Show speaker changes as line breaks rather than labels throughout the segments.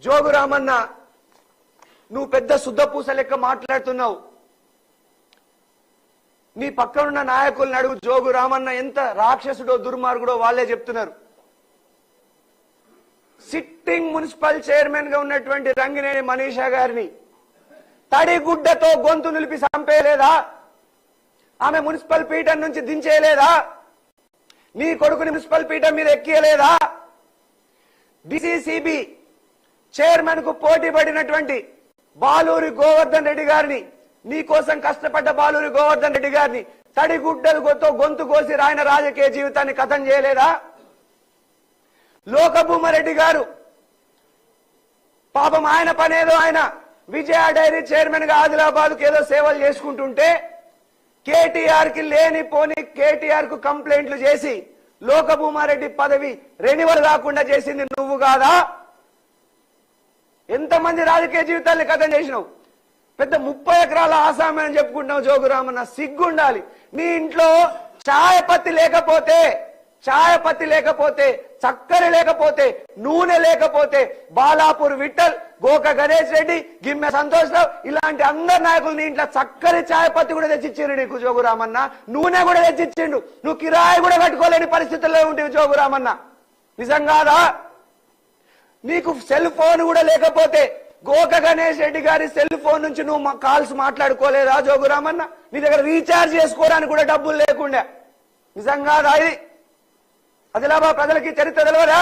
జోగు రామన్న నువ్వు పెద్ద శుద్ధపూస లెక్క మాట్లాడుతున్నావు. నీ పక్కనున్న నాయకులను అడుగు, జోగు రామన్న ఎంత రాక్షసుడో దుర్మార్గుడో వాళ్ళే చెప్తున్నారు. సిట్టింగ్ మున్సిపల్ చైర్మన్ గా ఉన్నటువంటి రంగినేని మనీషా గారిని తడిగుడ్డతో గొంతు నిలిపి చంపేయలేదా? ఆమె మున్సిపల్ పీఠం నుంచి దించేయలేదా? నీ కొడుకుని మున్సిపల్ పీఠం మీద ఎక్కియలేదా? డిసిసిబి చైర్మన్ కు పోటీ పడినటువంటి బాలూరి గోవర్ధన్ రెడ్డి గారిని, నీ కోసం కష్టపడ్డ బాలూరి గోవర్ధన్ రెడ్డి గారిని తడిగుడ్డలతో గొంతు కోసి ఆయన రాజకీయ జీవితాన్ని కథం చేయలేదా? లోకభూమారెడ్డి గారు పాపం ఆయన పనేదో ఆయన విజయ డైరీ చైర్మన్ గా ఆదిలాబాద్ కు ఏదో సేవలు చేసుకుంటుంటే కేటీఆర్ కి లేని పోని కేటీఆర్ కు కంప్లైంట్లు చేసి లోకభూమారెడ్డి పదవి రెన్యువల్ కాకుండా చేసింది నువ్వు కాదా? ఎంతమంది రాజకీయ జీవితాన్ని కథం చేసినావు? పెద్ద 30 ఎకరాల ఆసామి అని చెప్పుకుంటున్నావు జోగు రామన్న, సిగ్గుండాలి. నీ ఇంట్లో ఛాయపత్తి లేకపోతే చక్కెర లేకపోతే నూనె లేకపోతే బాలాపూర్ విఠల్, గోక గణేష్ రెడ్డి, గిమ్మె సంతోష్ రావు ఇలాంటి అందరు నాయకులు నీ ఇంట్లో చక్కరి ఛాయపత్తి కూడా తెచ్చిచ్చిండు నీకు జోగు రామన్న. నూనె కూడా తెచ్చిచ్చిండు. నువ్వు కిరాయి కూడా కట్టుకోలేని పరిస్థితుల్లో ఉంటేవి జోగు రామన్న. నిజం కాదా? నీకు సెల్ ఫోన్ కూడా లేకపోతే గోక గణేష్ రెడ్డి గారి సెల్ ఫోన్ నుంచి నువ్వు కాల్స్ మాట్లాడుకోలేదా జోగు రామన్న? నీ దగ్గర రీఛార్జ్ చేసుకోవడానికి కూడా డబ్బులు లేకుండా. నిజం కాదా ఇది? ఆదిలాబాద్ ప్రజలకి చరిత్ర తెలియదా?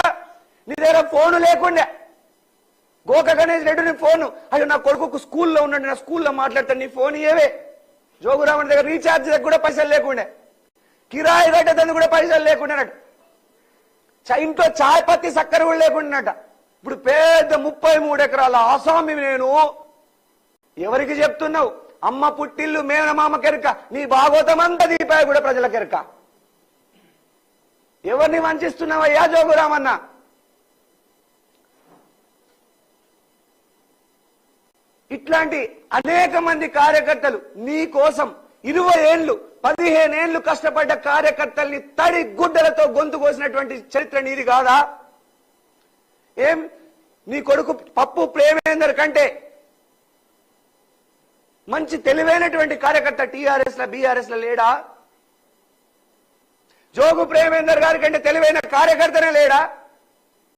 నీ దగ్గర ఫోను లేకుండా గోక గణేష్ రెడ్డి ఫోను, అయ్యో నా కొడుకు స్కూల్లో ఉన్నాడు, నా స్కూల్లో మాట్లాడతాను, నీ ఫోన్ ఏవే? జోగు రామన్న దగ్గర రీఛార్జ్ కూడా పైసలు లేకుండా, కిరాయి కట్టేందుకు కూడా పైసలు లేకుండానట, ఇంట్లో చాయ్ పత్తి చక్కెర కూడా లేకుండానట. ఇప్పుడు పెద్ద 33 ఎకరాల ఆసామి నేను. ఎవరికి చెప్తున్నావు? అమ్మ పుట్టిల్లు మేనమామ కెరక, నీ భాగవతం అంతా దీపాయి కూడా ప్రజల కెరక. ఎవరిని వంచిస్తున్నావయ్యా జోగు రామన్న? ఇట్లాంటి అనేక మంది కార్యకర్తలు నీ కోసం 20 ఏళ్లు 15 ఏళ్లు కష్టపడ్డ కార్యకర్తల్ని తడి గుడ్డలతో గొంతు కోసినటువంటి చరిత్ర నీది కాదా? ఏం నీ కొడుకు పప్పు ప్రేమేందర్ కంటే మంచి తెలివైనటువంటి కార్యకర్త టీఆర్ఎస్ ల బీఆర్ఎస్ ల లేడా? జోగు ప్రేమేందర్ గారి కంటే తెలివైన కార్యకర్తనే లేడా?